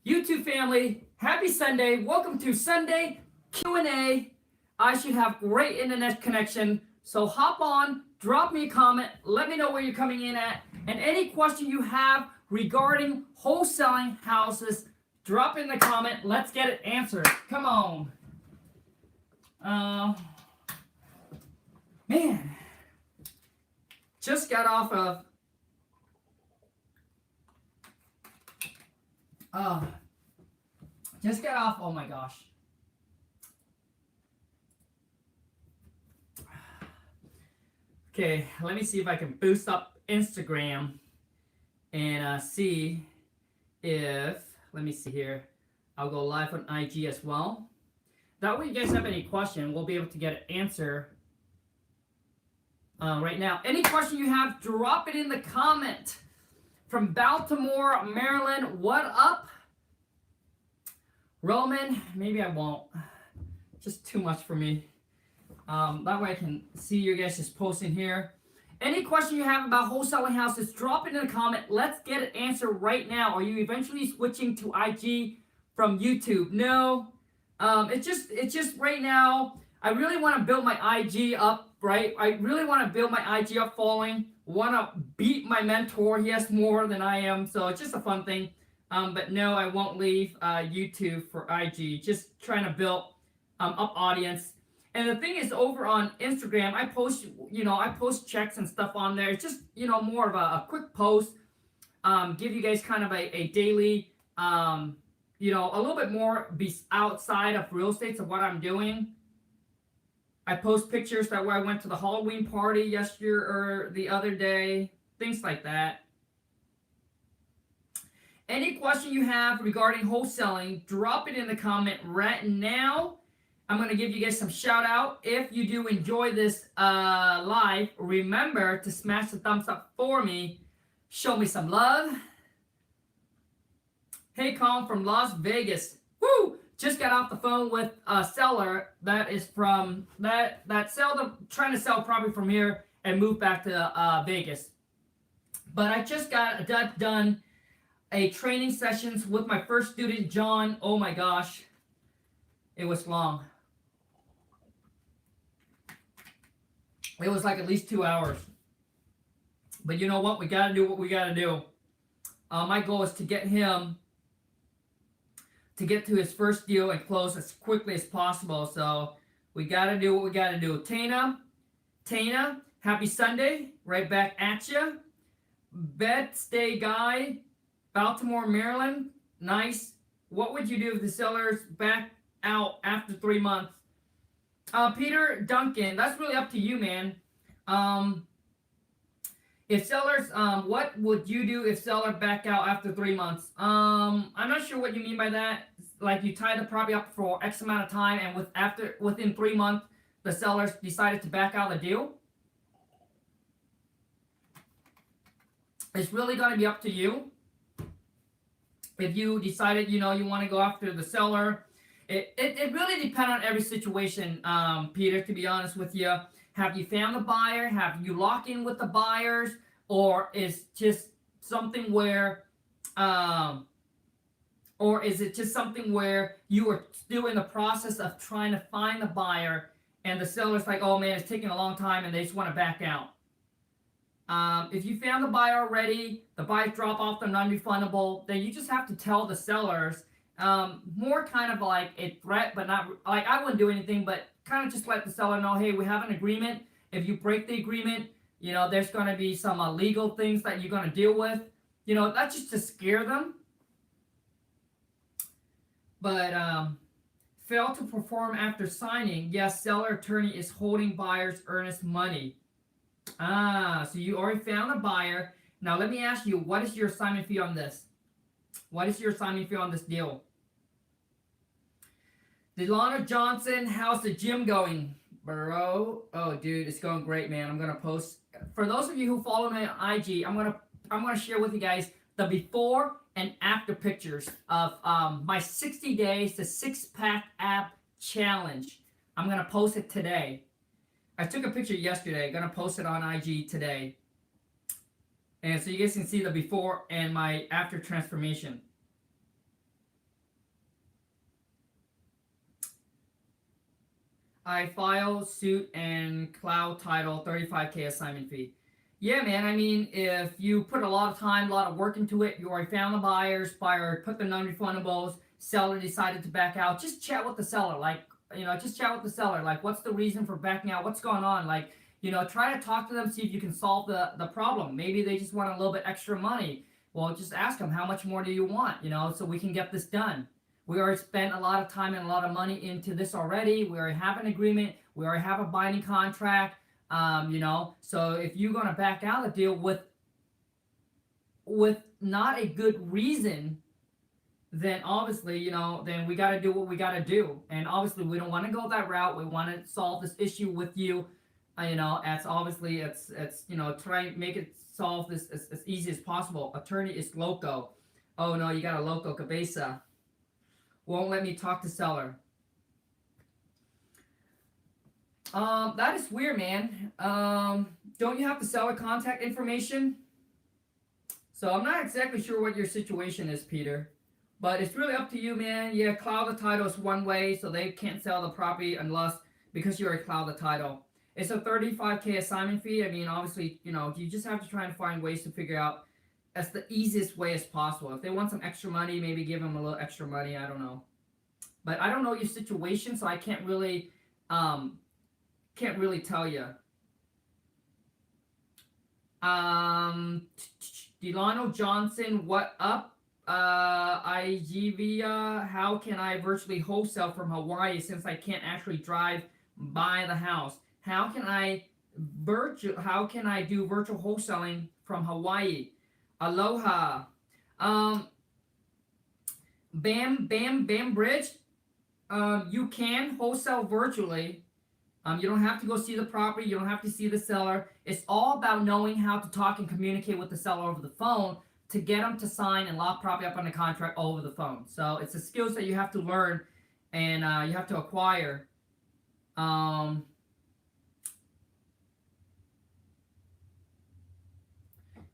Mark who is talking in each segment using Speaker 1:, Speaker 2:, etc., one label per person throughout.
Speaker 1: YouTube family, happy Sunday. Welcome to Sunday Q&A. I should have great internet connection. So hop on, drop me a comment, let me know where you're coming in at. And any question you have regarding wholesaling houses, drop in the comment. Let's get it answered. Come on. Man, just got off of oh my gosh. Okay, let me see if I can boost up Instagram and see if, let me see here. I'll go live on IG as well. That way you guys have any question, we'll be able to get an answer right now. Any question you have, drop it in the comment. From Baltimore, Maryland, what up? Roman, maybe I won't. Just too much for me. That way I can see you guys just posting here. Any question you have about wholesaling houses, drop it in the comment. Let's get an answer right now. Are you eventually switching to IG from YouTube? No. It's just right now, I really want to build my IG up, right? I really want to build my IG up following. Want to beat my mentor. He has more than I am, so it's just a fun thing. But no, I won't leave YouTube for IG. Just trying to build up audience. And the thing is, over on Instagram, I post checks and stuff on there. It's just, more of a quick post. Give you guys kind of a daily, a little bit more outside of real estate of what I'm doing. I post pictures that where I went to the Halloween party yesterday or the other day. Things like that. Any question you have regarding wholesaling, drop it in the comment right now. I'm going to give you guys some shout out. If you do enjoy this live, remember to smash the thumbs up for me. Show me some love. Hey, Khang from Las Vegas. Woo! Just got off the phone with a seller that is from trying to sell property from here and move back to Vegas. But I just got done a training sessions with my first student, John. Oh my gosh, it was long. It was like at least 2 hours. But you know what? We got to do what we got to do. My goal is to get him to get to his first deal and close as quickly as possible. So we got to do what we got to do. Tana, happy Sunday. Right back at you. Bed Stay Guy, Baltimore, Maryland. Nice. What would you do if the sellers back out after 3 months? Peter Duncan, that's really up to you, man. If sellers, what would you do if seller back out after 3 months? I'm not sure what you mean by that. Like you tie the property up for X amount of time, and within 3 months, the sellers decided to back out the deal. It's really going to be up to you. If you decided, you want to go after the seller, it really depends on every situation, Peter, to be honest with you. Have you found the buyer? Have you locked in with the buyers? Or is just something where, or is it just something where you are still in the process of trying to find the buyer and the seller's like, oh man, it's taking a long time and they just want to back out? If you found the buyer already, the buyers drop off, they're non-refundable, then you just have to tell the sellers, more kind of like a threat, but not like I wouldn't do anything, but kind of just let the seller know, hey, we have an agreement. If you break the agreement, there's going to be some legal things that you're going to deal with. That's just to scare them. But fail to perform after signing. Yes, seller attorney is holding buyer's earnest money. So you already found a buyer. Now let me ask you, what is your assignment fee on this? What is your assignment fee on this deal? Delana Johnson, how's the gym going, bro? Oh, dude, it's going great, man. I'm gonna post. For those of you who follow me on IG, I'm gonna share with you guys the before and after pictures of my 60 days to six-pack ab challenge. I'm gonna post it today. I took a picture yesterday. Gonna post it on IG today. And so you guys can see the before and my after transformation. I file suit and cloud title, 35K assignment fee. Yeah, man. I mean, if you put a lot of time, a lot of work into it, you already found the buyers, buyer put the non-refundables, seller decided to back out. Just chat with the seller, like just chat with the seller, like what's the reason for backing out? What's going on? Like try to talk to them, see if you can solve the problem. Maybe they just want a little bit extra money. Well, just ask them how much more do you want, so we can get this done. We already spent a lot of time and a lot of money into this already. We already have an agreement. We already have a binding contract. So if you're gonna back out of the deal with not a good reason, then obviously, then we got to do what we got to do. And obviously, we don't want to go that route. We want to solve this issue with you. As obviously, it's try and make it solve this as easy as possible. Attorney is loco. Oh no, you got a loco cabeza. Won't let me talk to seller. That is weird, man. Don't you have the seller contact information? So I'm not exactly sure what your situation is, Peter. But it's really up to you, man. Yeah, cloud the title is one way, so they can't sell the property unless, because you're a cloud the title. It's a 35K assignment fee. I mean, obviously, you just have to try and find ways to figure out that's the easiest way as possible. If they want some extra money, maybe give them a little extra money. I don't know. But I don't know your situation, so I can't really tell you. Delano Johnson, what up? IGVia, how can I virtually wholesale from Hawaii since I can't actually drive by the house? How can I do virtual wholesaling from Hawaii? Aloha. Bam Bridge. You can wholesale virtually. You don't have to go see the property. You don't have to see the seller. It's all about knowing how to talk and communicate with the seller over the phone to get them to sign and lock property up on the contract over the phone. So it's a skills that you have to learn and you have to acquire.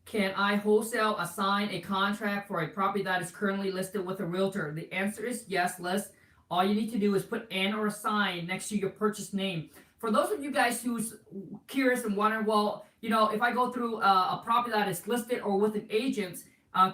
Speaker 1: Can I wholesale assign a contract for a property that is currently listed with a realtor? The answer is yes, Liz. All you need to do is put an or assign next to your purchase name. For those of you guys who's curious and wondering, well, if I go through a property that is listed or with an agent,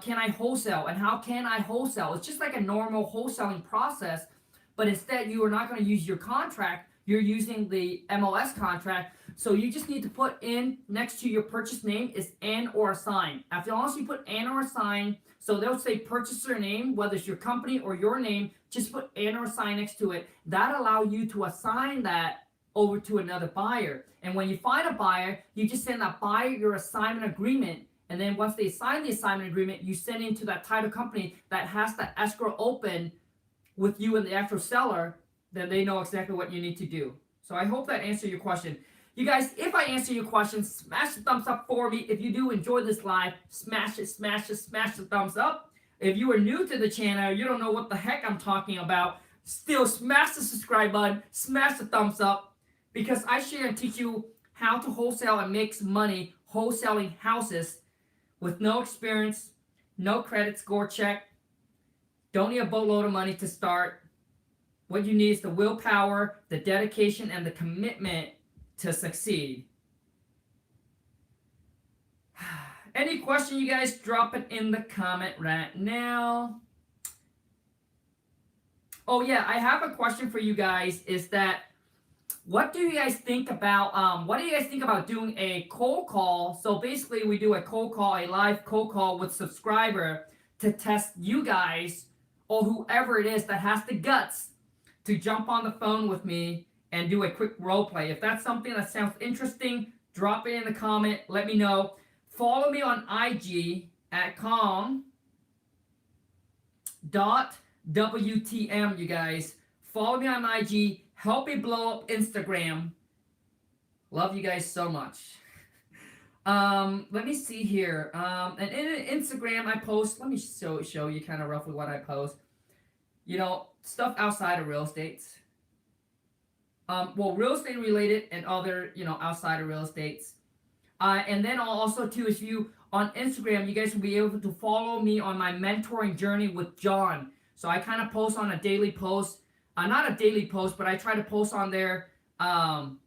Speaker 1: can I wholesale? And how can I wholesale? It's just like a normal wholesaling process, but instead you are not going to use your contract. You're using the MLS contract. So you just need to put in next to your purchase name is an or assign. After once you put an or assign, so they'll say purchaser name, whether it's your company or your name, just put an or assign next to it. That allows you to assign that over to another buyer. And when you find a buyer, you just send that buyer your assignment agreement. And then once they sign the assignment agreement, you send it to that title company that has the escrow open with you and the actual seller. Then they know exactly what you need to do. So I hope that answered your question. You guys, if I answer your question, smash the thumbs up for me. If you do enjoy this live, smash the thumbs up. If you are new to the channel, you don't know what the heck I'm talking about, still smash the subscribe button, smash the thumbs up, because I share and teach you how to wholesale and make money wholesaling houses with no experience, no credit score check, don't need a boatload of money to start. What you need is the willpower, the dedication, and the commitment to succeed. Any question, you guys, drop it in the comment right now. Oh yeah, I have a question for you guys. Is that what do you guys think about doing a cold call? So basically we do a cold call, a live cold call with subscriber to test you guys or whoever it is that has the guts to jump on the phone with me and do a quick role play. If that's something that sounds interesting, drop it in the comment. Let me know. Follow me on IG at Khang.WTM, you guys. Follow me on IG. Help me blow up Instagram. Love you guys so much. Let me see here. And in Instagram, I post. Let me show you kind of roughly what I post. Stuff outside of real estate. Real estate related and other, outside of real estates. And then also too, if you on Instagram, you guys will be able to follow me on my mentoring journey with John. So I kind of post on a daily post, not a daily post, but I try to post on there um,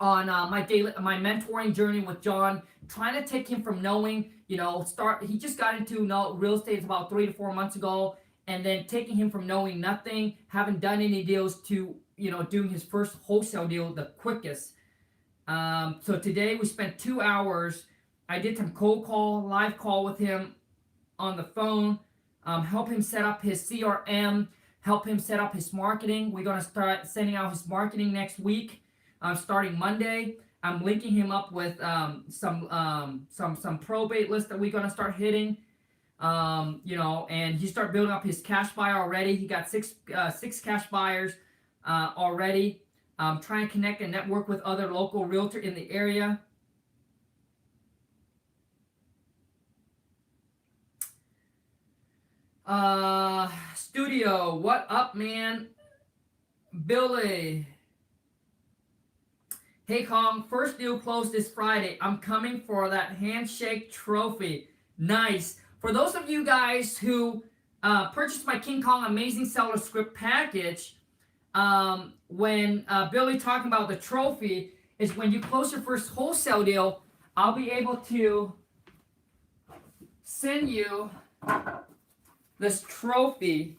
Speaker 1: on my mentoring journey with John, trying to take him from knowing, he just got into real estate about 3 to 4 months ago, and then taking him from knowing nothing, haven't done any deals, to doing his first wholesale deal the quickest. So today we spent 2 hours. I did some live call with him on the phone, help him set up his CRM, help him set up his marketing. We're gonna start sending out his marketing next week, starting Monday. I'm linking him up with some probate lists that we're gonna start hitting. And he started building up his cash buyer already. He got six cash buyers already. Trying to connect and network with other local realtor in the area. Studio, what up, man? Billy. Hey, Khang, first deal closed this Friday. I'm coming for that handshake trophy. Nice. For those of you guys who purchased my King Kong Amazing Seller Script package, when Billy talking about the trophy is when you close your first wholesale deal, I'll be able to send you this trophy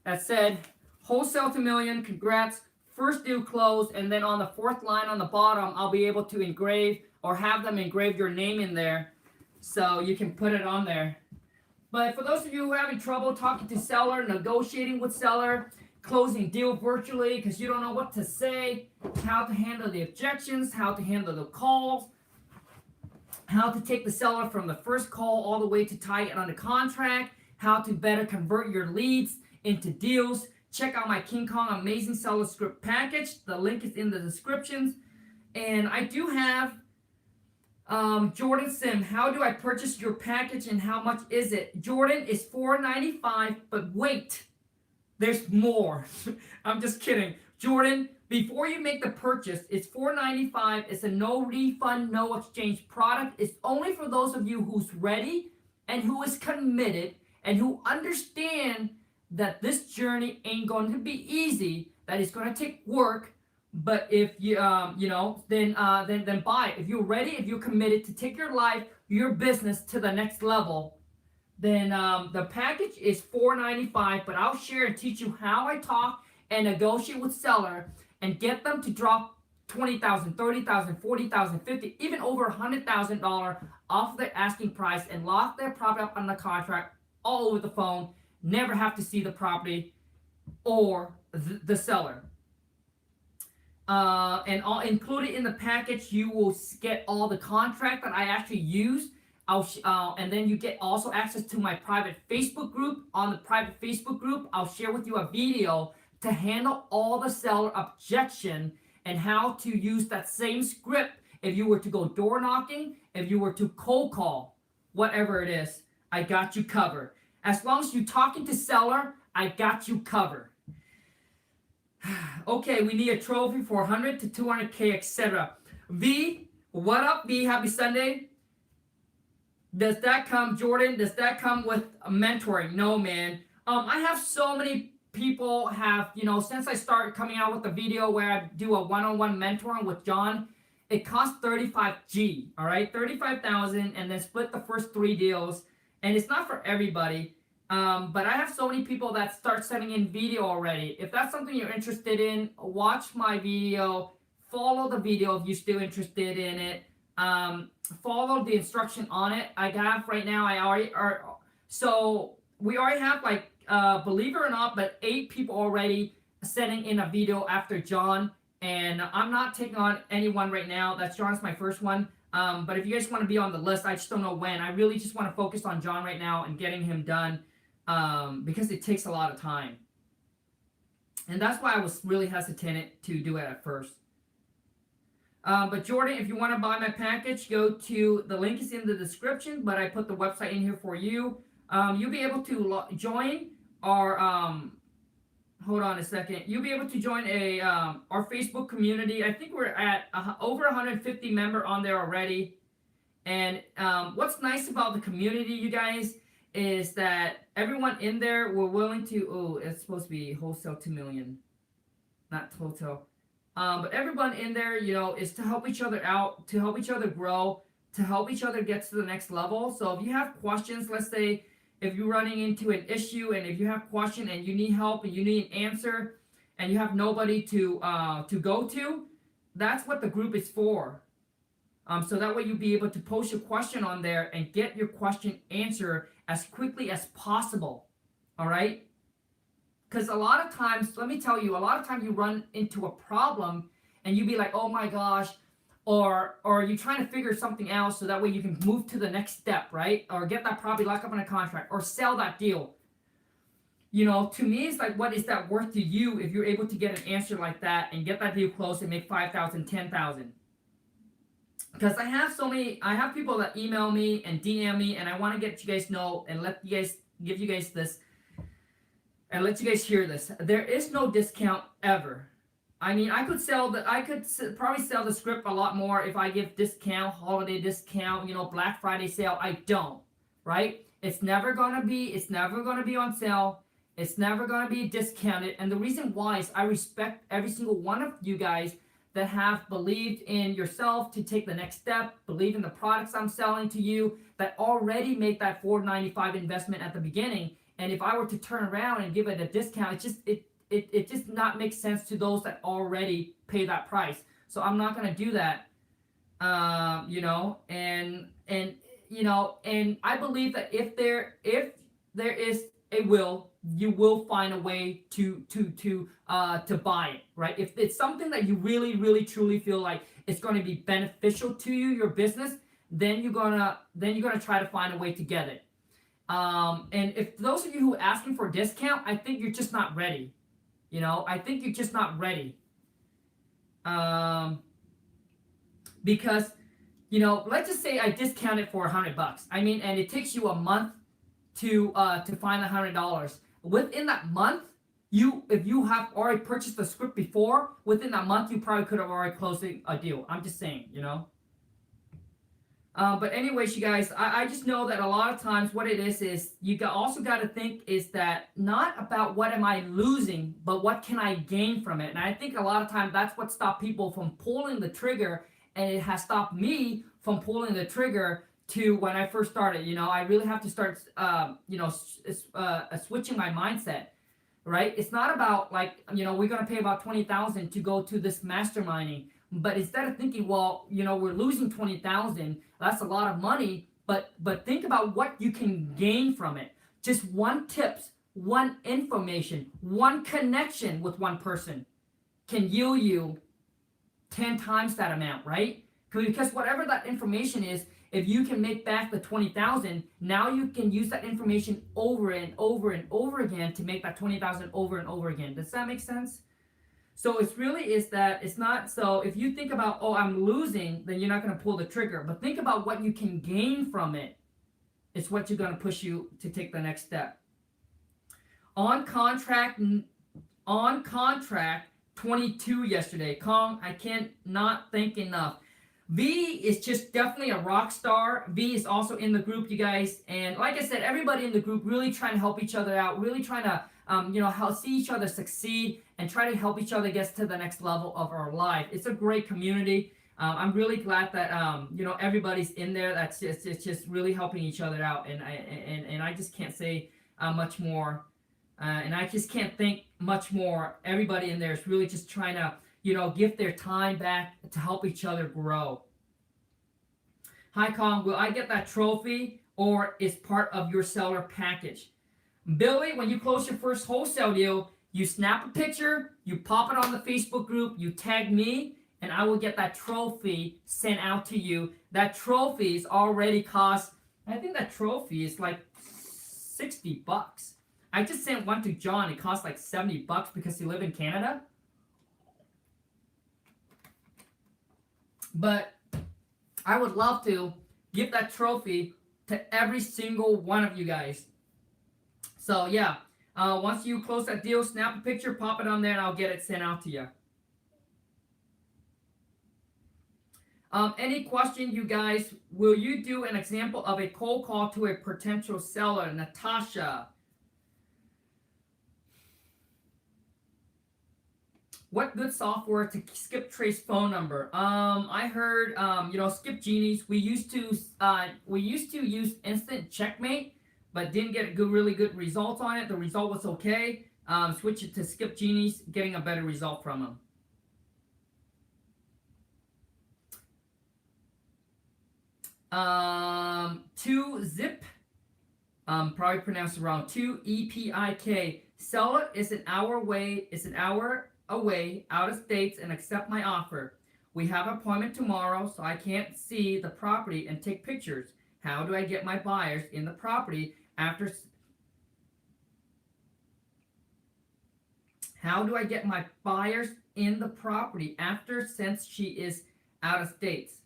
Speaker 1: that said wholesale to million, congrats, first deal closed, and then on the fourth line on the bottom, I'll be able to engrave or have them engrave your name in there so you can put it on there. But for those of you who are having trouble talking to seller, negotiating with seller, closing deal virtually because you don't know what to say, how to handle the objections, how to handle the calls, how to take the seller from the first call all the way to tie it under contract, how to better convert your leads into deals, check out my King Kong Amazing Seller Script package. The link is in the descriptions. And I do have Jordan Sim, how do I purchase your package and how much is it? Jordan is $4.95, but wait, there's more. I'm just kidding. Jordan, before you make the purchase, it's $4.95. It's a no refund, no exchange product. It's only for those of you who's ready and who is committed and who understand that this journey ain't going to be easy, that it's going to take work. But if you then buy it. If you're ready, if you're committed to take your life, your business to the next level, then the package is $4.95. But I'll share and teach you how I talk and negotiate with seller and get them to drop $20,000, $30,000, $40,000, $50,000, even over $100,000 off their asking price and lock their property up on the contract all over the phone. Never have to see the property or the seller. And all included in the package, you will get all the contract that I actually use. And then you get also access to my private Facebook group. On the private Facebook group, I'll share with you a video to handle all the seller objection and how to use that same script if you were to go door knocking, if you were to cold call, whatever it is, I got you covered. As long as you're talking to seller, I got you covered. Okay, we need a trophy for 100 to 200K, etc. V, what up, V? Happy Sunday. Does that come, Jordan? Does that come with mentoring? No, man. I have so many people have, since I started coming out with the video where I do a one-on-one mentoring with John, it costs $35G, all right? $35,000, and then split the first 3 deals. And it's not for everybody. But I have so many people that start sending in video already. If that's something you're interested in, watch my video, follow the video if you're still interested in it. Follow the instruction on it. I have right now, we already have like, believe it or not, but 8 people already sending in a video after John. And I'm not taking on anyone right now. That's John's my first one. But if you guys want to be on the list, I just don't know when. I really just want to focus on John right now and getting him done. Because it takes a lot of time. And that's why I was really hesitant to do it at first. But Jordan, if you want to buy my package, go to, the link is in the description, but I put the website in here for you. You'll be able to join our, hold on a second. You'll be able to join our Facebook community. I think we're at over 150 member on there already. And what's nice about the community, you guys, is that everyone in there were willing to, it's supposed to be wholesale 2 million. not Toto. But everyone in there, is to help each other out, to help each other grow, to help each other get to the next level. So if you have questions, let's say if you're running into an issue and if you have a question and you need help and you need an answer and you have nobody to go to, that's what the group is for. So that way you'll be able to post your question on there and get your question answered as quickly as possible. All right? Because a lot of times, let me tell you, a lot of times you run into a problem and you be like, oh my gosh, or you're trying to figure something out so that way you can move to the next step, right? Or get that property locked up in a contract or sell that deal. To me, it's like, what is that worth to you if you're able to get an answer like that and get that deal closed and make $5,000, $10,000? Because I have people that email me and DM me, and I want to get you guys know and give you guys this, and let you guys hear this. There is no discount ever. I mean, I could probably sell the script a lot more if I give discount, holiday discount, Black Friday sale. I don't, right? It's never gonna be on sale. It's never gonna be discounted. And the reason why is I respect every single one of you guys that have believed in yourself to take the next step, believe in the products I'm selling to you, that already make that $4.95 investment at the beginning. And if I were to turn around and give it a discount, it just not make sense to those that already pay that price. So I'm not gonna do that. And I believe that if there is a will, you will find a way to buy it, right? If it's something that you really, really, truly feel like it's going to be beneficial to you, your business, then you're gonna try to find a way to get it. And if those of you who are asking for a discount, I think you're just not ready. I think you're just not ready. Because let's just say I discount it for $100. I mean, and it takes you a month to find $100. Within that month, if you have already purchased the script before, within that month you probably could have already closed a deal. I'm just saying, But anyways, you guys, I just know that a lot of times what it is you also got to think is that not about what am I losing, but what can I gain from it. And I think a lot of times that's what stopped people from pulling the trigger, and it has stopped me from pulling the trigger to when I first started. I really have to start, switching my mindset, right? It's not about like, we're going to pay about $20,000 to go to this masterminding. But instead of thinking, well, we're losing $20,000, that's a lot of money, but think about what you can gain from it. Just one tips, one information, one connection with one person can yield you 10 times that amount, right? Because whatever that information is, if you can make back the $20,000, now you can use that information over and over and over again to make that $20,000 over and over again. Does that make sense? So it's not, so if you think about, oh, I'm losing, then you're not going to pull the trigger. But think about what you can gain from it. It's what you're going to push you to take the next step. On contract 22 yesterday. Khang, I can't not thank enough. V is just definitely a rock star. V is also in the group, you guys. And like I said, everybody in the group really trying to help each other out, really trying to help see each other succeed and try to help each other get to the next level of our life. It's a great community. I'm really glad that everybody's in there. It's just really helping each other out, and I just can't say much more, and I just can't thank much more. Everybody in there is really just trying to give their time back to help each other grow. Hi, Khang, will I get that trophy or is part of your seller package? Billy, when you close your first wholesale deal, you snap a picture, you pop it on the Facebook group, you tag me, and I will get that trophy sent out to you. That trophy is already cost, I think that trophy is like $60. I just sent one to John. It cost like $70 because he lived in Canada. But I would love to give that trophy to every single one of you guys. So yeah, once you close that deal, snap a picture, pop it on there, and I'll get it sent out to you. Any question, you guys? Will you do an example of a cold call to a potential seller? Natasha. What good software to skip trace phone number? I heard skip genies. We used to use instant checkmate, but didn't get a really good result on it. The result was okay. Switch it to skip genies, getting a better result from them. Two zip. Probably pronounced it wrong. 2EPIK. Seller is an hour away. Is an hour away, out of states, and accept my offer. We have an appointment tomorrow, so I can't see the property and take pictures. How do I get my buyers in the property after? How do I get my buyers in the property after since she is out of states?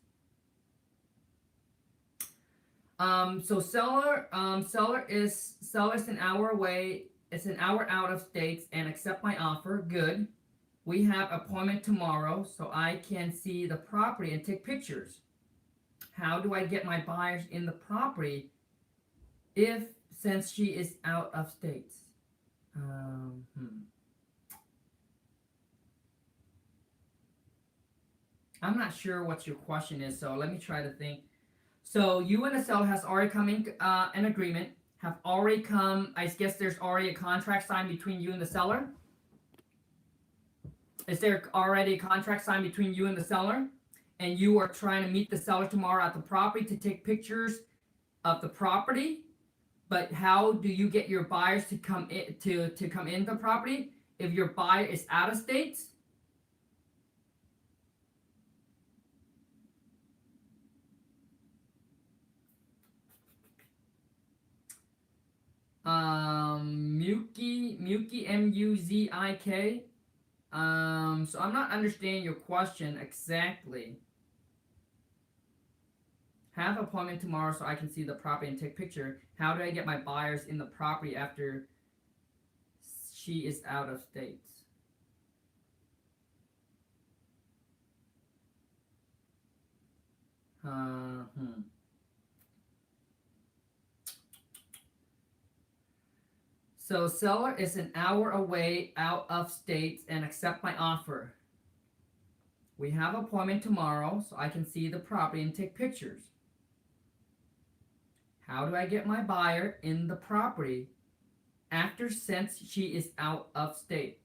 Speaker 1: So seller's an hour away. It's an hour out of states and accept my offer. Good. We have appointment tomorrow, so I can see the property and take pictures. How do I get my buyers in the property if since she is out of states? I'm not sure what your question is, so let me try to think. So you and the seller has already come in an agreement, have already come, I guess there's already a contract signed between you and the seller. Is there already a contract signed between you and the seller? And you are trying to meet the seller tomorrow at the property to take pictures of the property. But how do you get your buyers to come in to come into the property if your buyer is out of states? Muki Muzik. So I'm not understanding your question exactly. Have an appointment tomorrow so I can see the property and take picture. How do I get my buyers in the property after she is out of states? So seller is an hour away, out of states, and accept my offer. We have an appointment tomorrow so I can see the property and take pictures. How do I get my buyer in the property after since she is out of state?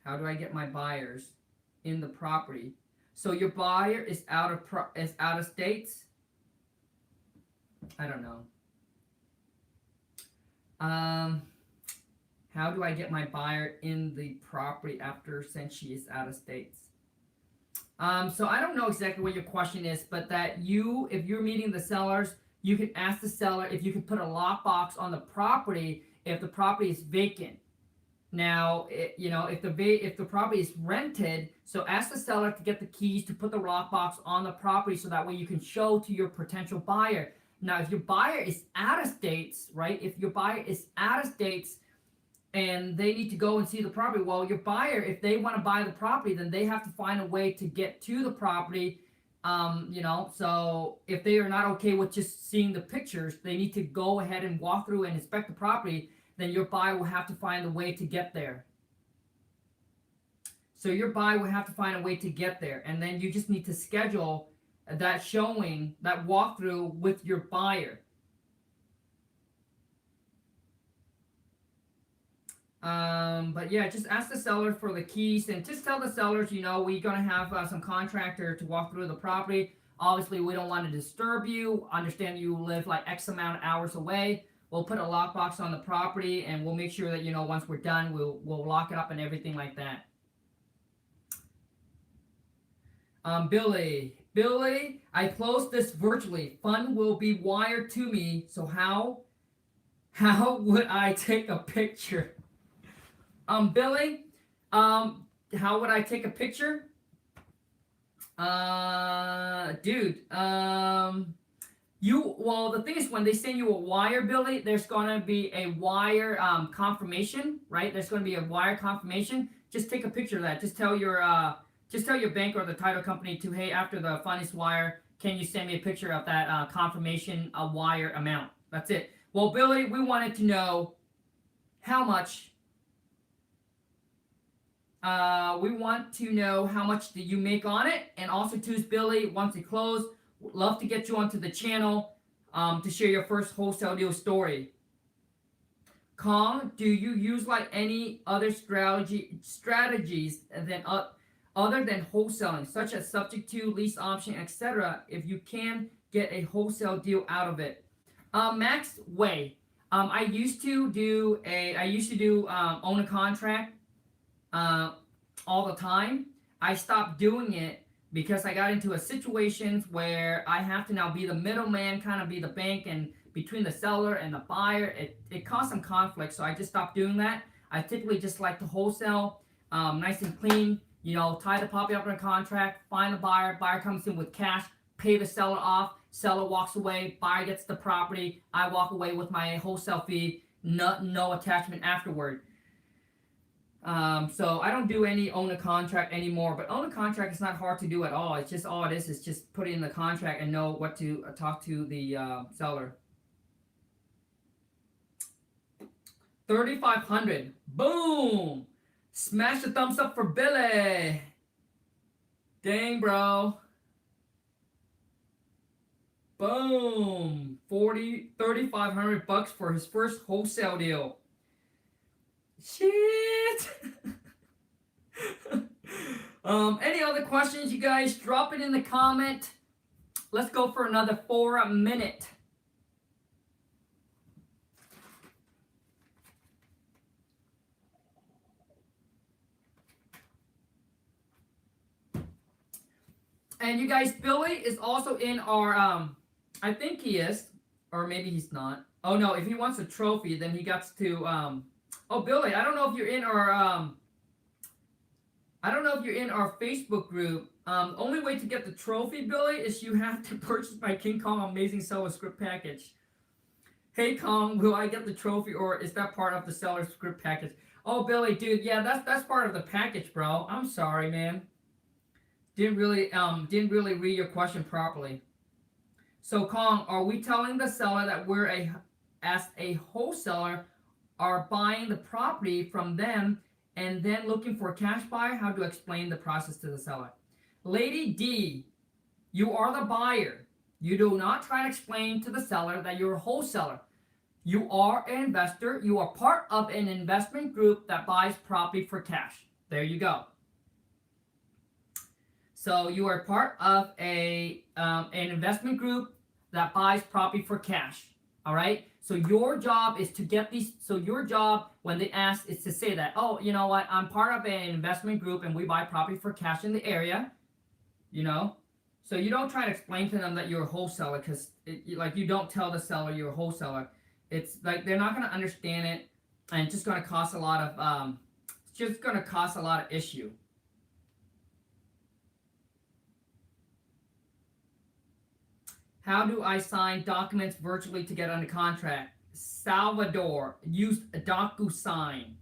Speaker 1: How do I get my buyers in the property? So your buyer is out of states? I don't know. How do I get my buyer in the property after since she is out of states? So I don't know exactly what your question is, but that if you're meeting the sellers, you can ask the seller if you could put a lockbox on the property if the property is vacant. Now, if the property is rented, so ask the seller to get the keys to put the lockbox on the property so that way you can show to your potential buyer. Now, if your buyer is out of states, right? If your buyer is out of states and they need to go and see the property, well, your buyer, if they want to buy the property, then they have to find a way to get to the property. So if they are not okay with just seeing the pictures, they need to go ahead and walk through and inspect the property. Then your buyer will have to find a way to get there. So your buyer will have to find a way to get there, and then you just need to schedule that showing, that walkthrough with your buyer. But yeah, just ask the seller for the keys and just tell the sellers, we're going to have some contractor to walk through the property. Obviously, we don't want to disturb you. Understand you live like X amount of hours away. We'll put a lockbox on the property and we'll make sure that, once we're done, we'll lock it up and everything like that. Billy, I closed this virtually. Fund will be wired to me. So how would I take a picture? Billy, how would I take a picture? Dude, the thing is when they send you a wire, Billy, there's gonna be a wire confirmation, right? There's gonna be a wire confirmation. Just take a picture of that. Just tell your bank or the title company to, hey, after the fund is wired, can you send me a picture of that confirmation wire amount? That's it. Well, Billy, we wanted to know how much We want to know how much do you make on it, and also too, Billy, once it close, love to get you onto the channel to share your first wholesale deal story. Khang, do you use like any other strategies than other than wholesaling, such as subject to, lease option, etc., if you can get a wholesale deal out of it? Max Way. I used to do own a contract all the time. I stopped doing it because I got into a situations where I have to now be the middleman, kind of be the bank and between the seller and the buyer. It caused some conflict, so I just stopped doing that. I typically just like to wholesale, nice and clean. You know, tie the puppy up in a contract, find the buyer. Buyer comes in with cash, pay the seller off. Seller walks away. Buyer gets the property. I walk away with my wholesale fee. No attachment afterward. So I don't do any own a contract anymore, but own a contract is not hard to do at all. It's just all it is just put it in the contract and know what to talk to the seller. 3,500. Boom! Smash the thumbs up for Billy. Dang, bro. Boom! 3,500 bucks for his first wholesale deal. Shit. Any other questions, you guys? Drop it in the comment. Let's go for another 4 minute. And you guys, Billy is also in our I think he is, or maybe he's not. Oh no, if he wants a trophy, then he got to oh, Billy, I don't know if you're in our Facebook group. Only way to get the trophy, Billy, is you have to purchase my King Kong Amazing Seller Script Package. Hey Kong, will I get the trophy, or is that part of the seller script package? Oh, Billy, dude, yeah, that's part of the package, bro. I'm sorry, man. Didn't really read your question properly. So Kong, are we telling the seller that we're as a wholesaler are buying the property from them and then looking for a cash buyer? How to explain the process to the seller? Lady D, you are the buyer. You do not try to explain to the seller that you're a wholesaler. You are an investor. You are part of an investment group that buys property for cash. There you go. So you are part of an investment group that buys property for cash. All right. So your job is to get these. So your job when they ask is to say that, oh, you know what, I'm part of an investment group and we buy property for cash in the area. You know. So you don't try to explain to them that you're a wholesaler, because like you don't tell the seller you're a wholesaler. It's like they're not going to understand it, and it's just going to cause a lot of issue. How do I sign documents virtually to get under contract? Salvador used a DocuSign.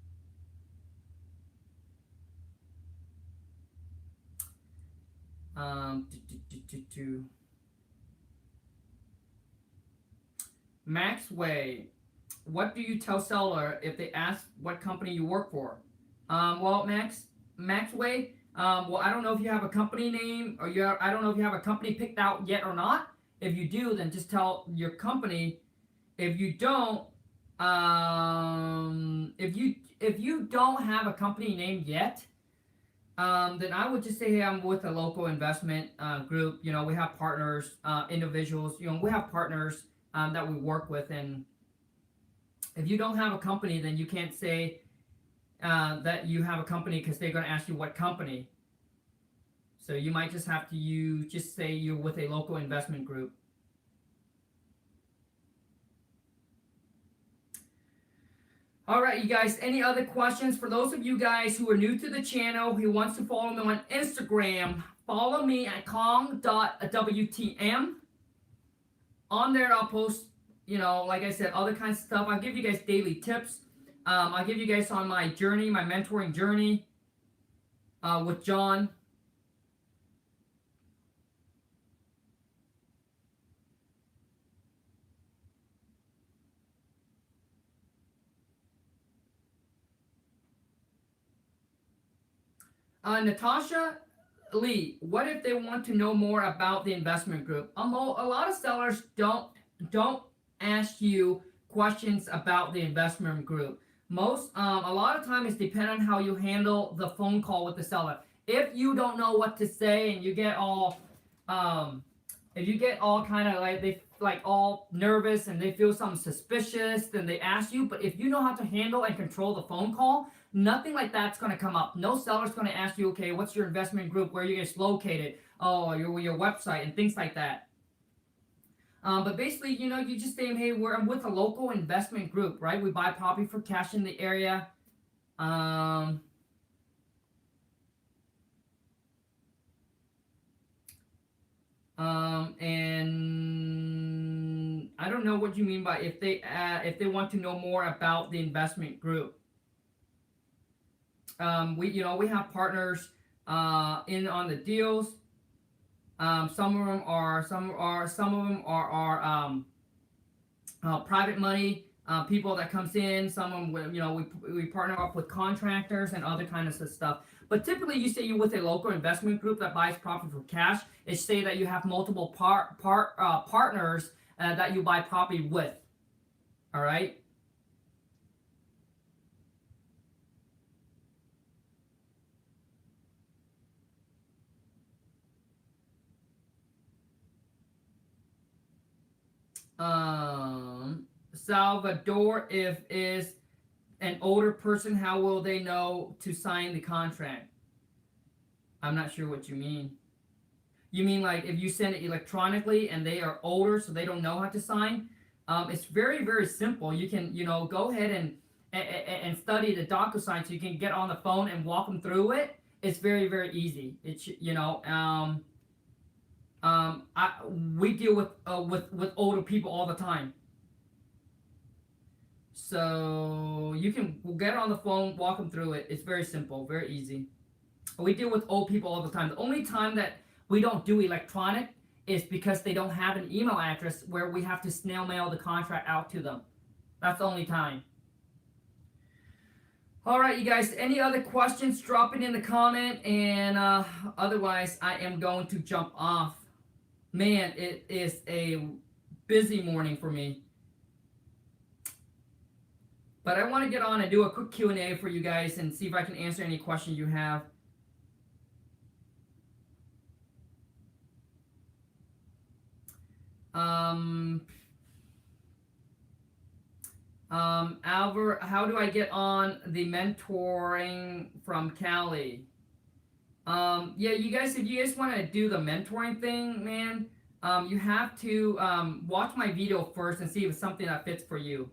Speaker 1: Maxway, what do you tell seller if they ask what company you work for? Well, Maxway, well, I don't know if you have a company name, or I don't know if you have a company picked out yet or not. If you do, then just tell your company. If you don't, if you don't have a company name yet, then I would just say, hey, I'm with a local investment group. You know, we have partners, individuals. You know, we have partners that we work with, and if you don't have a company, then you can't say that you have a company, because they're going to ask you what company. So you might just have to just say you're with a local investment group. All right, you guys, any other questions? For those of you guys who are new to the channel, who wants to follow me on Instagram, follow me at Khang.WTM. On there, I'll post, you know, like I said, other kinds of stuff. I'll give you guys daily tips. I'll give you guys on my journey, my mentoring journey with John. Natasha Lee, what if they want to know more about the investment group? A lot of sellers don't ask you questions about the investment group. A lot of time it's dependent on how you handle the phone call with the seller. If you don't know what to say and you get all, if you get all kind of like they like all nervous and they feel something suspicious, then they ask you. But if you know how to handle and control the phone call, nothing like that's going to come up. No seller's going to ask you, okay, what's your investment group? Where are you guys located? Oh, your website and things like that. But basically, you just say, hey, I'm with a local investment group, right? We buy property for cash in the area. And I don't know what you mean by if they want to know more about the investment group. We have partners in on the deals. Some of them are private money people that comes in. Some of them, we partner up with contractors and other kinds of stuff. But typically, you say you're with a local investment group that buys property for cash. It's say that you have multiple partners that you buy property with. All right. Salvador, if is an older person, how will they know to sign the contract? I'm not sure what you mean. You mean like if you send it electronically and they are older, so they don't know how to sign? It's very, very simple. You can, go ahead and study the DocuSign, so you can get on the phone and walk them through it. It's very, very easy. It's, we deal with older people all the time. So you can get on the phone, walk them through it. It's very simple, very easy. We deal with old people all the time. The only time that we don't do electronic is because they don't have an email address where we have to snail mail the contract out to them. That's the only time. All right, you guys, any other questions, drop it in the comment. And otherwise, I am going to jump off. Man, it is a busy morning for me. But I want to get on and do a quick Q&A for you guys and see if I can answer any questions you have. Albert, how do I get on the mentoring from Cali? Yeah, you guys, if you guys want to do the mentoring thing, man, you have to watch my video first and see if it's something that fits for you.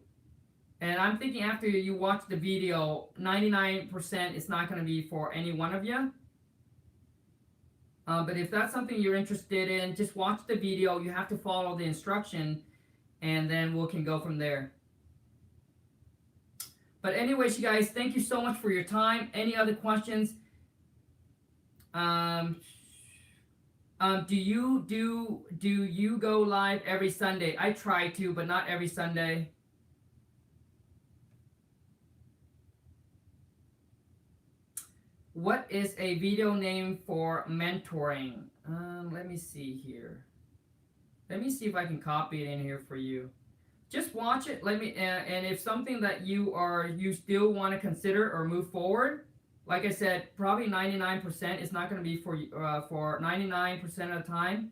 Speaker 1: And I'm thinking after you watch the video, 99% it's not going to be for any one of you. But if that's something you're interested in, just watch the video. You have to follow the instruction, and then we can go from there. But anyways, you guys, thank you so much for your time. Any other questions? Do you go live every Sunday? I try to, but not every Sunday. What is a video name for mentoring? Let me see here. Let me see if I can copy it in here for you. Just watch it. Let me and if something that you still want to consider or move forward, like I said, probably 99% is not going to be for 99% of the time.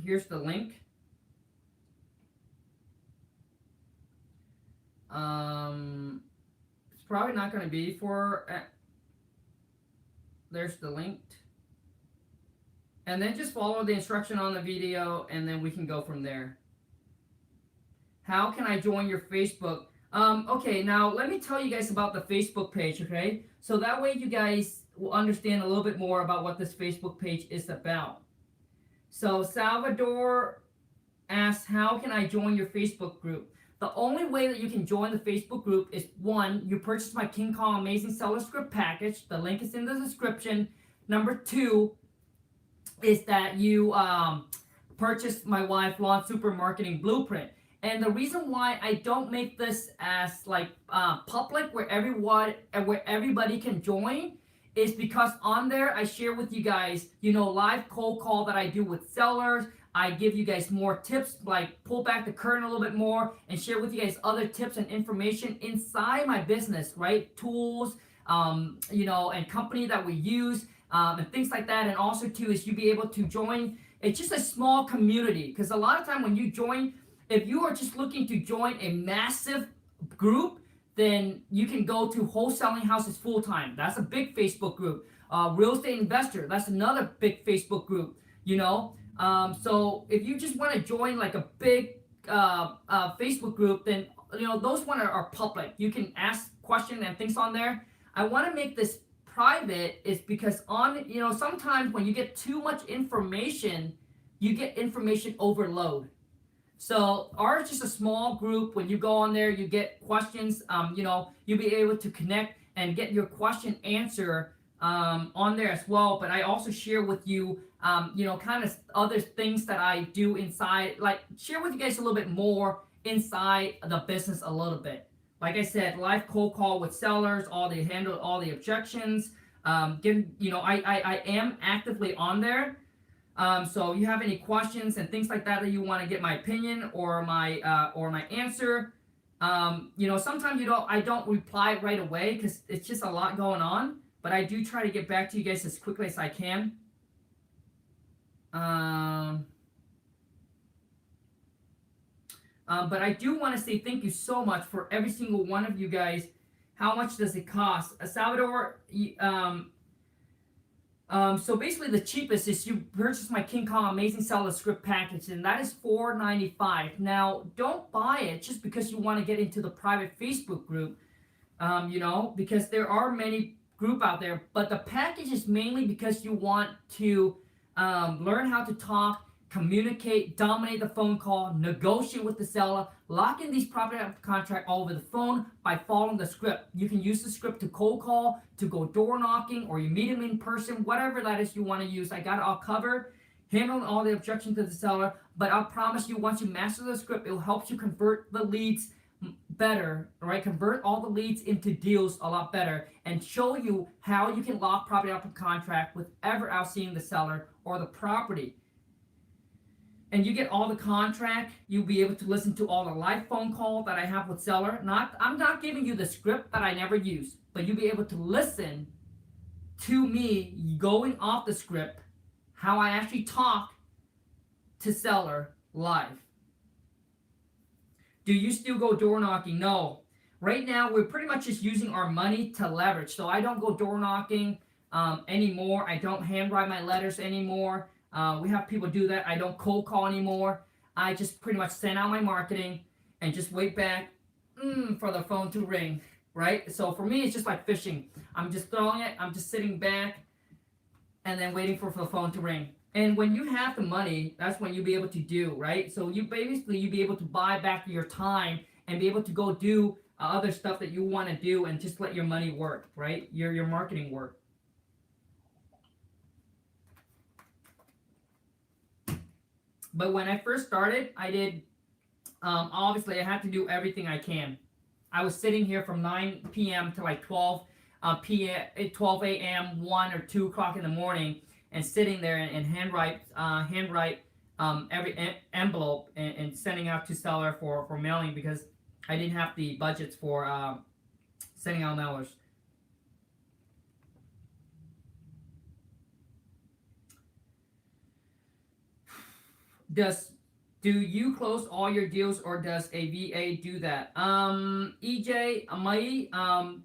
Speaker 1: Here's the link. It's probably not going to be for. There's the link. And then just follow the instruction on the video, and then we can go from there. How can I join your Facebook? Okay, now let me tell you guys about the Facebook page, okay? So that way you guys will understand a little bit more about what this Facebook page is about. So Salvador asks, how can I join your Facebook group? The only way that you can join the Facebook group is, one, you purchase my King Kong Amazing Seller Script package. The link is in the description. Number two is that you purchase my wife Lawn Super Marketing Blueprint. And the reason why I don't make this as like public where everybody can join is because on there I share with you guys, live cold call that I do with sellers. I give you guys more tips, like pull back the curtain a little bit more and share with you guys other tips and information inside my business, right? Tools, and company that we use, and things like that. And also too is you be able to join. It's just a small community, because a lot of time when you join, if you are just looking to join a massive group, then you can go to Wholesaling Houses Full Time. That's a big Facebook group. Real Estate Investor, that's another big Facebook group. So if you just want to join like a big Facebook group, then those one are public. You can ask questions and things on there. I want to make this private is because sometimes when you get too much information, you get information overload. So ours is just a small group. When you go on there, you get questions. You'll be able to connect and get your question answer on there as well. But I also share with you, kind of other things that I do inside, like share with you guys a little bit more inside the business a little bit. Like I said, live cold call with sellers, handle all the objections. I am actively on there. So you have any questions and things like that you want to get my opinion or my answer. Sometimes I don't reply right away because it's just a lot going on, but I do try to get back to you guys as quickly as I can. But I do want to say thank you so much for every single one of you guys. How much does it cost? Salvador, so basically the cheapest is you purchase my King Kong Amazing Seller Script package, and that is $4.95. Now, don't buy it just because you want to get into the private Facebook group, because there are many group out there, but the package is mainly because you want to learn how to talk, communicate, dominate the phone call, negotiate with the seller, lock in these property contract all over the phone by following the script. You can use the script to cold call, to go door knocking, or you meet him in person, whatever that is you want to use. I got it all covered, handling all the objections to the seller, but I'll promise you once you master the script, it will help you convert the leads better, right? Convert all the leads into deals a lot better and show you how you can lock property up in contract with ever outseeing the seller or the property. And you get all the contract. You'll be able to listen to all the live phone call that I have with seller. I'm not giving you the script that I never use, but you'll be able to listen to me going off the script, how I actually talk to seller live. Do you still go door knocking? No. Right now, we're pretty much just using our money to leverage. So I don't go door knocking anymore. I don't handwrite my letters anymore. We have people do that. I don't cold call anymore. I just pretty much send out my marketing and just wait back for the phone to ring, right? So for me, it's just like fishing. I'm just throwing it. I'm just sitting back and then waiting for the phone to ring. And when you have the money, that's when you'll be able to do, right? So you'll be able to buy back your time and be able to go do other stuff that you want to do and just let your money work, right? Your marketing work. But when I first started, I did, obviously I had to do everything I can. I was sitting here from 9 p.m. to like 12 a.m., 1 or 2 o'clock in the morning, and sitting there and handwrite every envelope and sending out to seller for mailing because I didn't have the budgets for sending out mailers. Do you close all your deals or does a VA do that? EJ, Amai,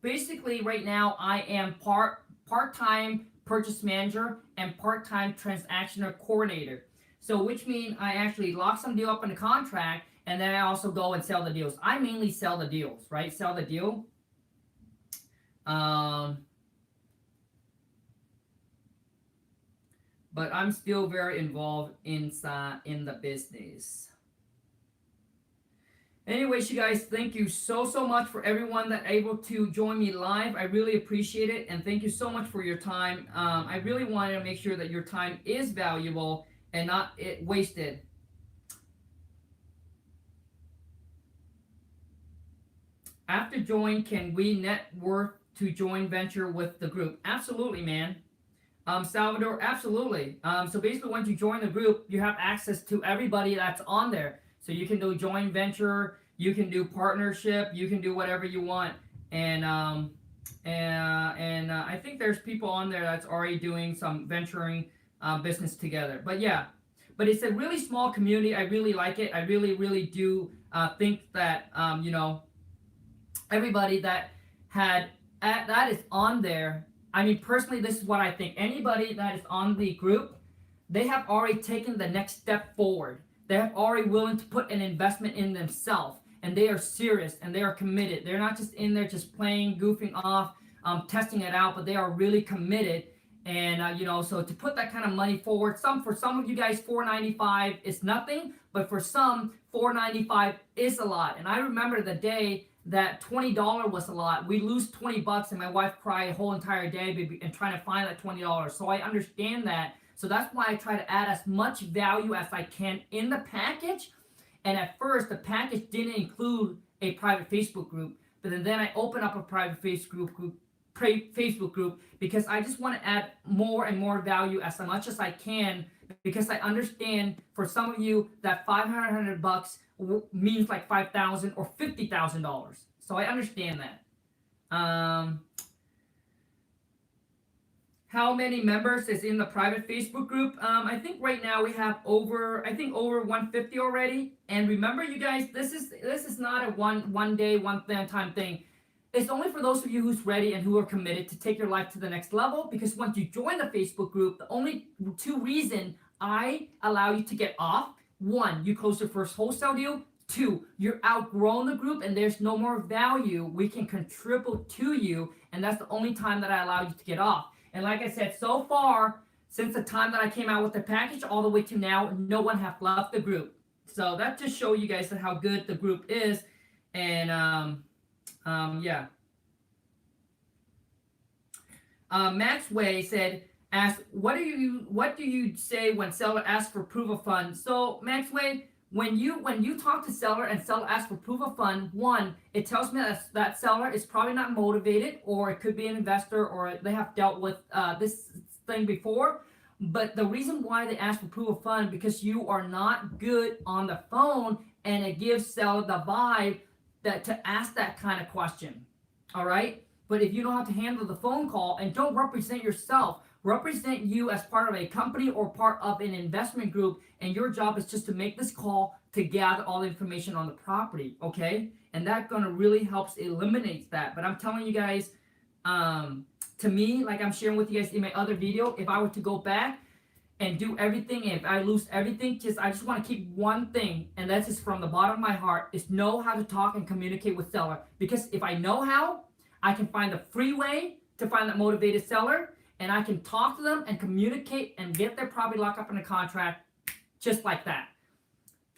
Speaker 1: basically right now I am part-time purchase manager and part-time transactional coordinator. So which means I actually lock some deal up in the contract and then I also go and sell the deals. I mainly sell the deals, right? Sell the deal. But I'm still very involved in the business. Anyways, you guys, thank you so much for everyone that able to join me live. I really appreciate it, and thank you so much for your time. I really wanted to make sure that your time is valuable and not wasted. After join, can we net worth to join venture with the group? Absolutely, man. Salvador, absolutely. So basically, once you join the group, you have access to everybody that's on there. So you can do joint venture, you can do partnership, you can do whatever you want. And I think there's people on there that's already doing some venturing business together. But yeah, but it's a really small community. I really like it. I really, really do think that everybody that had that is on there. I mean, personally, this is what I think. Anybody that is on the group, they have already taken the next step forward. They have already willing to put an investment in themselves, and they are serious and they are committed. They're not just in there just playing, goofing off, testing it out, but they are really committed. And so to put that kind of money forward, for some of you guys, $4.95 is nothing, but for some, $4.95 is a lot. And I remember the day that $20 was a lot. We lose $20, and my wife cried a whole entire day and trying to find that $20. So I understand that. So that's why I try to add as much value as I can in the package. And at first, the package didn't include a private Facebook group, but then I opened up a private Facebook group because I just want to add more and more value as much as I can, because I understand for some of you that $500 means like $5,000 or $50,000. So I understand that. How many members is in the private Facebook group? I think right now we have over 150 already. And remember, you guys, this is not a one day, one time thing. It's only for those of you who's ready and who are committed to take your life to the next level. Because once you join the Facebook group, the only two reasons I allow you to get off: one, you close your first wholesale deal; two, you're outgrown the group and there's no more value we can contribute to you, and that's the only time that I allow you to get off. And like I said, so far, since the time that I came out with the package all the way to now, no one has left the group. So that just shows you guys how good the group is. And yeah. Max Way asked, what do you say when seller asks for proof of funds? So Max Way, when you talk to seller and seller asks for proof of fund, one, it tells me that seller is probably not motivated, or it could be an investor, or they have dealt with this thing before. But the reason why they ask for proof of fund, because you are not good on the phone, and it gives seller the vibe that to ask that kind of question. All right. But if you don't have to handle the phone call, and don't represent yourself, represent you as part of a company or part of an investment group, and your job is just to make this call to gather all the information on the property, okay? And that gonna really helps eliminate that. But I'm telling you guys, to me, like I'm sharing with you guys in my other video, if I were to go back and do everything, and if I lose everything, I just want to keep one thing, and that's just from the bottom of my heart, is know how to talk and communicate with seller. Because if I know how, I can find the free way to find that motivated seller, and I can talk to them and communicate and get their property locked up in a contract just like that.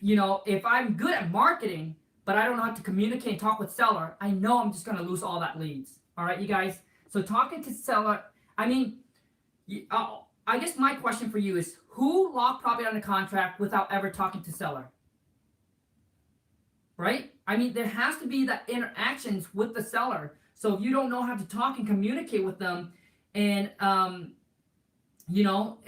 Speaker 1: If I'm good at marketing, but I don't know how to communicate and talk with seller, I know I'm just going to lose all that leads. All right, you guys? So talking to seller, I guess my question for you is, who locked property on a contract without ever talking to seller? Right? There has to be that interactions with the seller. So if you don't know how to talk and communicate with them, and if you don't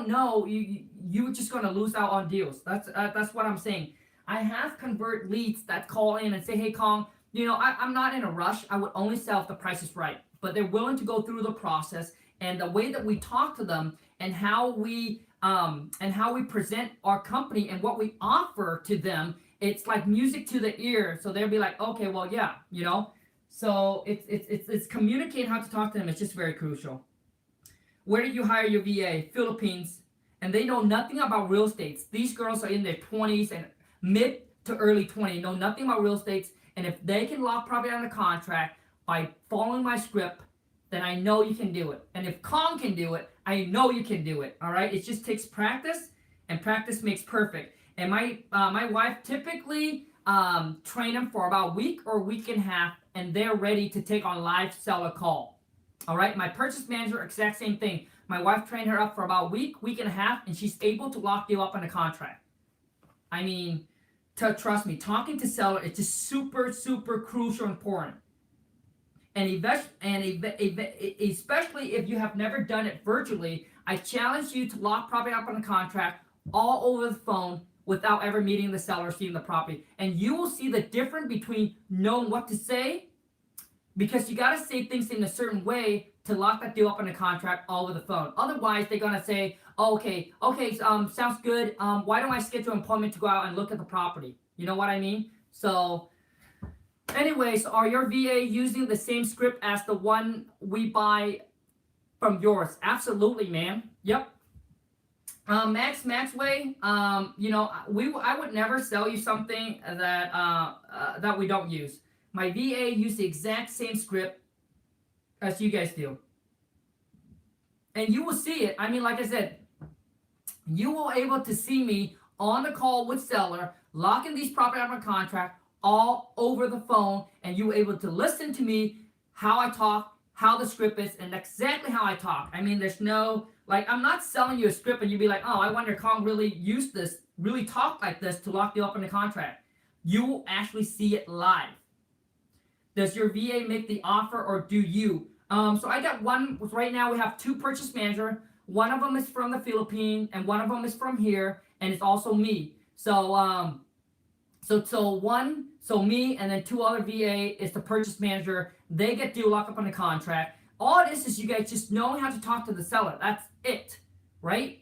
Speaker 1: know, you're just going to lose out on deals. That's what I'm saying. I have convert leads that call in and say, hey, Khang, I'm not in a rush. I would only sell if the price is right. But they're willing to go through the process, and the way that we talk to them, and how we present our company and what we offer to them, it's like music to the ear. So they'll be like, okay, well, yeah, So it's communicating how to talk to them. It's just very crucial. Where did you hire your VA? Philippines. And they know nothing about real estate. These girls are in their 20s and mid to early 20s, know nothing about real estate. And if they can lock property on a contract by following my script, then I know you can do it. And if Khang can do it, I know you can do it. All right? It just takes practice, and practice makes perfect. And my wife typically train them for about a week or a week and a half, and they're ready to take on live seller call. All right, my purchase manager, exact same thing. My wife trained her up for about a week and a half, and she's able to lock you up on a contract. Trust me, talking to seller is just super, super crucial, important. especially if you have never done it virtually, I challenge you to lock property up on a contract all over the phone without ever meeting the seller, seeing the property. And you will see the difference between knowing what to say, because you got to say things in a certain way to lock that deal up on a contract all over the phone. Otherwise, they're going to say, oh, okay, sounds good. Why don't I schedule an appointment to go out and look at the property? You know what I mean? So anyways, are your VA using the same script as the one we buy from yours? Absolutely, man. Yep. Max Way, I would never sell you something that we don't use. My VA used the exact same script as you guys do. And you will see it. I mean, like I said, you will able to see me on the call with seller, locking these property out of a contract all over the phone, and you were able to listen to me, how I talk, how the script is, and exactly how I talk. I mean, there's no, like, I'm not selling you a script and you'd be like, oh, I wonder if Khang really used this, really talked like this to lock you up in the contract. You will actually see it live. Does your VA make the offer or do you? So I got one, right now we have two purchase manager. One of them is from the Philippines and one of them is from here, and it's also me. So me and then two other VA is the purchase manager. They get deal lock up on the contract. All it is you guys just know how to talk to the seller. That's it, right?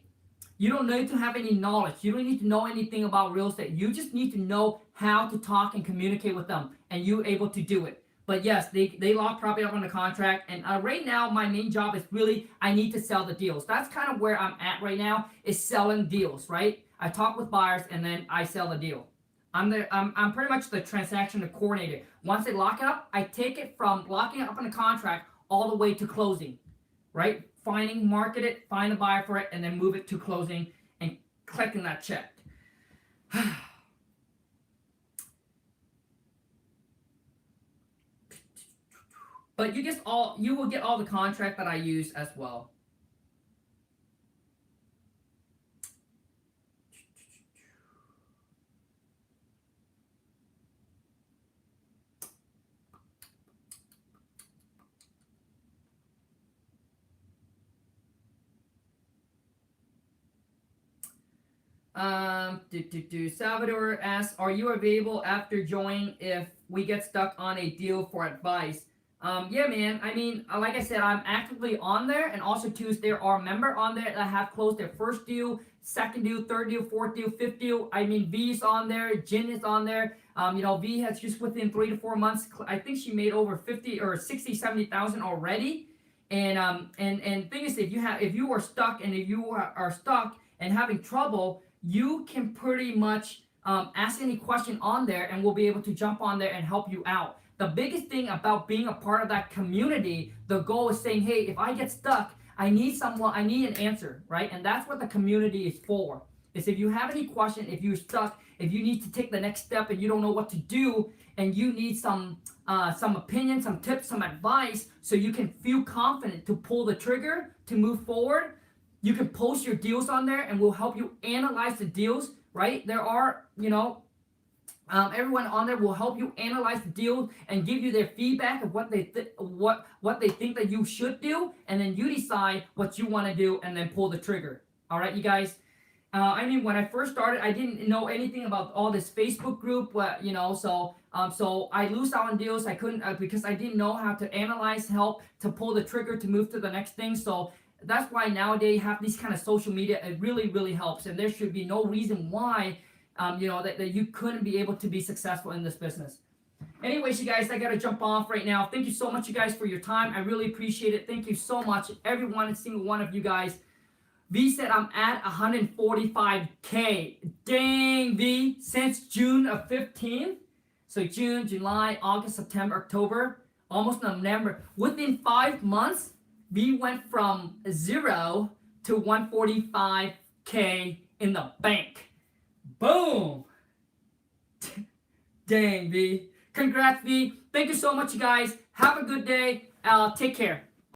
Speaker 1: You don't need to have any knowledge. You don't need to know anything about real estate. You just need to know how to talk and communicate with them, and you're able to do it. But yes, they lock property up on the contract, and right now my main job is really I need to sell the deals. That's kind of where I'm at right now, is selling deals, right? I talk with buyers and then I sell the deal. I'm pretty much the transaction coordinator. Once they lock it up, I take it from locking it up on the contract all the way to closing, right? Finding, market it, find a buyer for it, and then move it to closing and collecting that check. But you will get all the contract that I use as well. Salvador asks, are you available after join if we get stuck on a deal for advice? Yeah, man. I mean, like I said, I'm actively on there, and also too, there are members on there that have closed their first deal, second deal, third deal, fourth deal, fifth deal. I mean, V's on there, Jin is on there. V has just within 3 to 4 months, I think she made over 50 or 60, 70,000 already. And thing is, if you are stuck and having trouble, you can pretty much ask any question on there, and we'll be able to jump on there and help you out. The biggest thing about being a part of that community, the goal is saying, hey, if I get stuck, I need an answer, right? And that's what the community is for. Is if you have any question, if you're stuck, if you need to take the next step and you don't know what to do, and you need some opinion, some tips, some advice, so you can feel confident to pull the trigger to move forward, you can post your deals on there, and we'll help you analyze the deals, right? There are, everyone on there will help you analyze the deal and give you their feedback of what they think that you should do, and then you decide what you want to do and then pull the trigger. All right, you guys. When I first started, I didn't know anything about all this Facebook group, so I lose out on deals. I couldn't because I didn't know how to analyze, help to pull the trigger to move to the next thing. So that's why nowadays you have these kind of social media. It really, really helps, and there should be no reason why. That you couldn't be able to be successful in this business. Anyways, you guys, I got to jump off right now. Thank you so much, you guys, for your time. I really appreciate it. Thank you so much, every one and single one of you guys. V said I'm at 145K. Dang, V, since June of 15. So June, July, August, September, October, almost November. Within 5 months, V went from 0 to 145K in the bank. Boom! Dang, V. Congrats, V. Thank you so much, you guys. Have a good day. Take care.